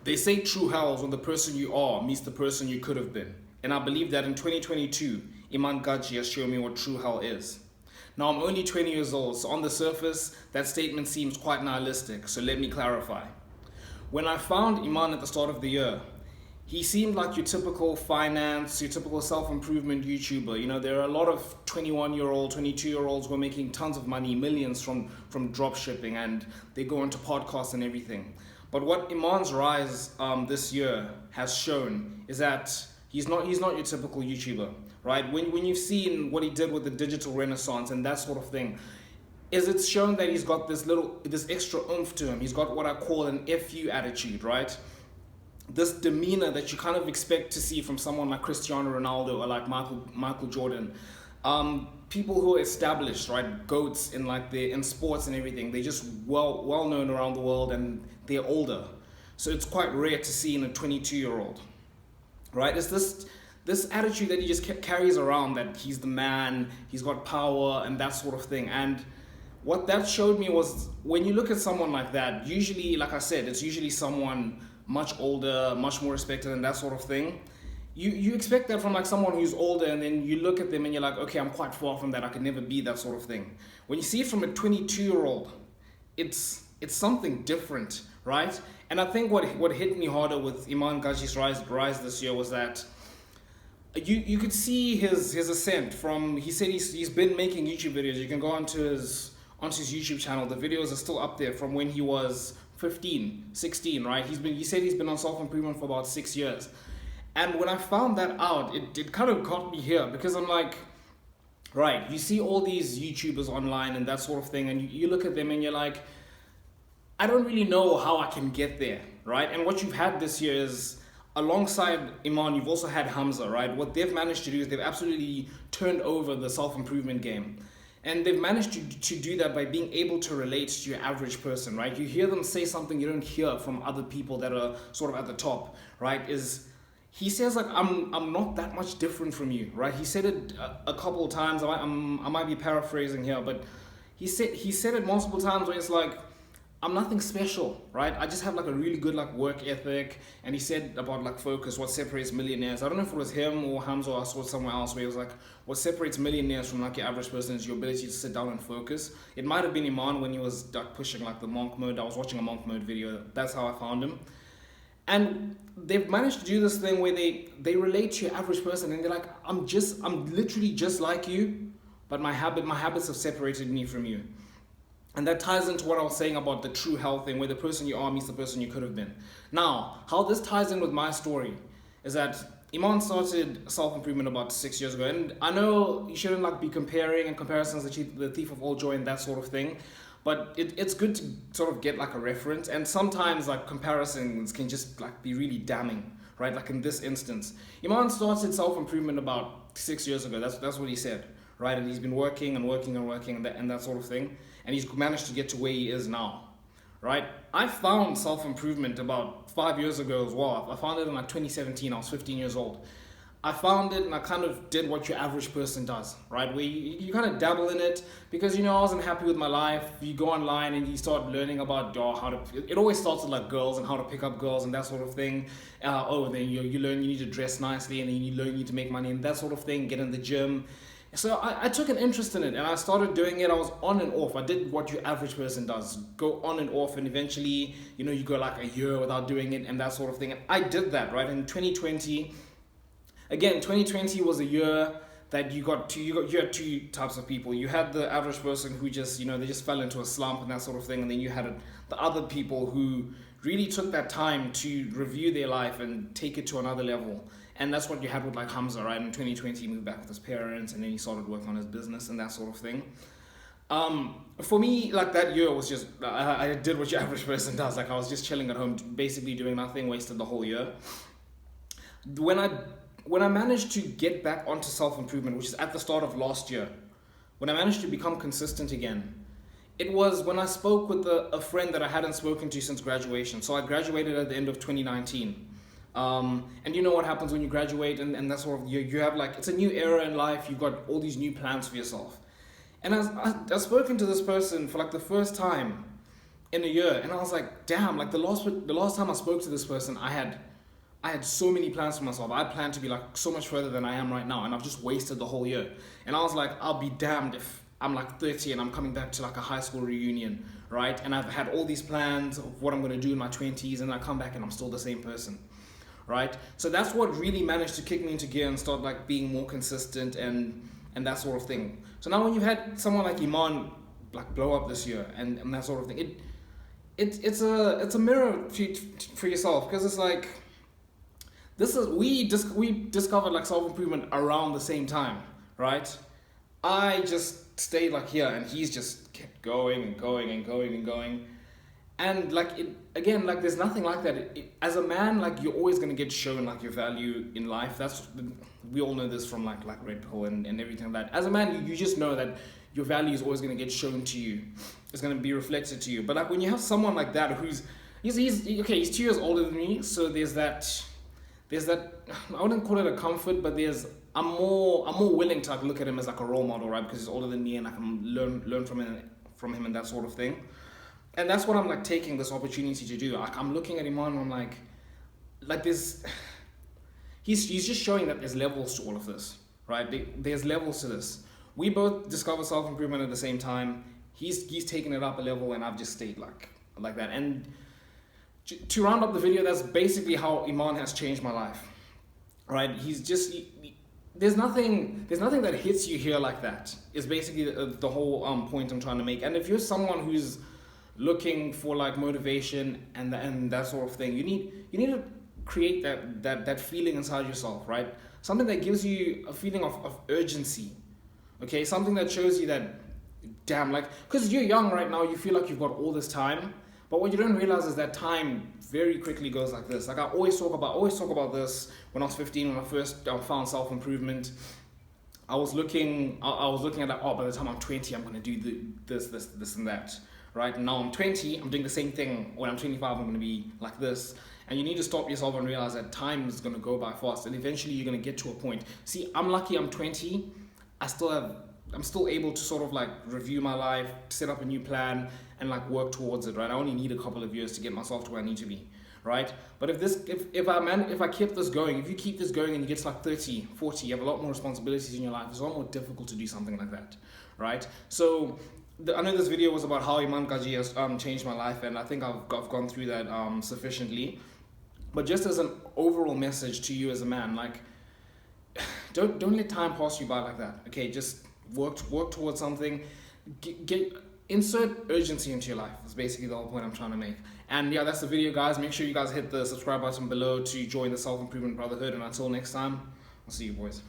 They say true hell is when the person you are meets the person you could have been. And I believe that in 2022, Iman Gadzhi has shown me what true hell is. Now, I'm only 20 years old, so on the surface, that statement seems quite nihilistic, so let me clarify. When I found Iman at the start of the year, he seemed like your typical finance, your typical self-improvement YouTuber. You know, there are a lot of 21-year-old, 22-year-olds who are making tons of money, millions from drop shipping, and they go into podcasts and everything. But what Iman's rise this year has shown is that he's not your typical YouTuber, right? When you've seen what he did with the digital renaissance and that sort of thing, it's shown that he's got this extra oomph to him. He's got what I call an FU attitude, right? This demeanor that you kind of expect to see from someone like Cristiano Ronaldo or like Michael Jordan. People who are established, right, goats in sports and everything. They're just well known around the world and they're older. So it's quite rare to see in a 22-year-old, right? It's this attitude that he just carries around, that he's the man, he's got power and that sort of thing. And what that showed me was, when you look at someone like that, usually, like I said, it's usually someone much older, much more respected and that sort of thing. You expect that from like someone who's older, and then you look at them and you're like, okay, I'm quite far from that. I could never be that sort of thing. When you see it from a 22-year-old, it's something different, right? And I think what hit me harder with Iman Gadzhi's rise this year was that you could see his ascent from. He said he's been making YouTube videos. You can go onto his YouTube channel. The videos are still up there from when he was 15, 16, right? He said he's been on self-improvement for about 6 years. And when I found that out, it kind of got me here, because I'm like, right, you see all these YouTubers online and that sort of thing, and you look at them and you're like, I don't really know how I can get there, right? And what you've had this year is, alongside Iman, you've also had Hamza, right? What they've managed to do is they've absolutely turned over the self-improvement game. And they've managed to do that by being able to relate to your average person, right? You hear them say something you don't hear from other people that are sort of at the top, right? He says, like, I'm not that much different from you, right? He said it a couple of times. I might be paraphrasing here, but he said it multiple times where it's like, I'm nothing special, right? I just have like a really good like work ethic. And he said about like focus, what separates millionaires. I don't know if it was him or Hamza, or I saw it somewhere else, where he was like, what separates millionaires from like your average person is your ability to sit down and focus. It might have been Iman when he was like pushing like the monk mode. I was watching a monk mode video. That's how I found him. And they've managed to do this thing where they relate to your average person, and they're like, I'm literally just like you, but my habits have separated me from you. And that ties into what I was saying about the true health thing, where the person you are meets the person you could have been. Now, how this ties in with my story is that Iman started self-improvement about 6 years ago. And I know you shouldn't like be comparing, and comparisons the thief of all joy and that sort of thing. But it's good to sort of get like a reference. And sometimes like comparisons can just like be really damning, right? Like in this instance, Iman started self-improvement about 6 years ago. That's what he said, right? And he's been working and that sort of thing. And he's managed to get to where he is now, right? I found self-improvement about 5 years ago as well. I found it in like 2017. I was 15 years old. I found it and I kind of did what your average person does, right? Where you kind of dabble in it because, I wasn't happy with my life. You go online and you start learning about it always starts with like girls and how to pick up girls and that sort of thing. Then you learn you need to dress nicely, and then you learn you need to make money and that sort of thing, get in the gym. So I took an interest in it and I started doing it. I was on and off. I did what your average person does, go on and off, and eventually, you go like a year without doing it and that sort of thing. And I did that, right? In 2020, again, 2020 was a year that you had two types of people. You had the average person who just, they just fell into a slump and that sort of thing. And then you had the other people who really took that time to review their life and take it to another level. And that's what you had with like Hamza, right? In 2020, he moved back with his parents, and then he started working on his business and that sort of thing. For me, like that year was just, I did what your average person does. Like I was just chilling at home, basically doing nothing, wasted the whole year. When I managed to get back onto self-improvement, which is at the start of last year, when I managed to become consistent again, it was when I spoke with a friend that I hadn't spoken to since graduation. So I graduated at the end of 2019. And you know what happens when you graduate and that sort of, you have like, it's a new era in life. You've got all these new plans for yourself. And I've spoken to this person for like the first time in a year. And I was like, damn, like the last time I spoke to this person, I had so many plans for myself. I planned to be like so much further than I am right now, and I've just wasted the whole year. And I was like, I'll be damned if I'm like 30 and I'm coming back to like a high school reunion, right? And I've had all these plans of what I'm gonna do in my 20s, and I come back and I'm still the same person, right? So that's what really managed to kick me into gear and start like being more consistent and that sort of thing. So now when you've had someone like Iman like blow up this year and that sort of thing, it's a mirror for yourself, because it's like, we discovered like self-improvement around the same time, right? I just stayed like here, and he's just kept going and going and going and going. And like again, like there's nothing like that. As a man, like you're always gonna get shown like your value in life. We all know this from like Red Pill and everything like that. As a man, you just know that your value is always gonna get shown to you. It's gonna be reflected to you. But like when you have someone like that he's 2 years older than me, so there's that I wouldn't call it a comfort, but I'm more willing to like look at him as like a role model, right? Because he's older than me and I can learn from him and that sort of thing. And that's what I'm like taking this opportunity to do. Like I'm looking at him and I'm like this. He's just showing that there's levels to all of this, right? There's levels to this. We both discover self-improvement at the same time. He's taken it up a level, and I've just stayed like that. And to round up the video, that's basically how Iman has changed my life, right? There's nothing that hits you here like that. Is basically the whole point I'm trying to make. And if you're someone who's looking for like motivation and that sort of thing, you need to create that feeling inside yourself, right? Something that gives you a feeling of urgency, okay? Something that shows you that, damn, like, because you're young right now, you feel like you've got all this time, but what you don't realize is that time very quickly goes like this. Like I always talk about this. When I was 15, when I first found self-improvement, I was looking at like, oh, by the time I'm 20, I'm going to do this and that, right? And now I'm 20, I'm doing the same thing. When I'm 25, I'm going to be like this. And you need to stop yourself and realize that time is going to go by fast, and eventually you're going to get to a point. See, I'm lucky I'm 20. I'm still able to sort of like review my life, set up a new plan, and like work towards it, right? I only need a couple of years to get myself to where I need to be, right? But if I kept this going, if you keep this going and you get to like 30, 40, you have a lot more responsibilities in your life. It's a lot more difficult to do something like that, right? So I know this video was about how Iman Gadzhi has changed my life, and I think I've gone through that sufficiently. But just as an overall message to you as a man, like don't let time pass you by like that. Okay, just work towards something. Insert urgency into your life. That's basically the whole point I'm trying to make. And yeah, that's the video, guys. Make sure you guys hit the subscribe button below to join the Self-Improvement Brotherhood. And until next time, I'll see you boys.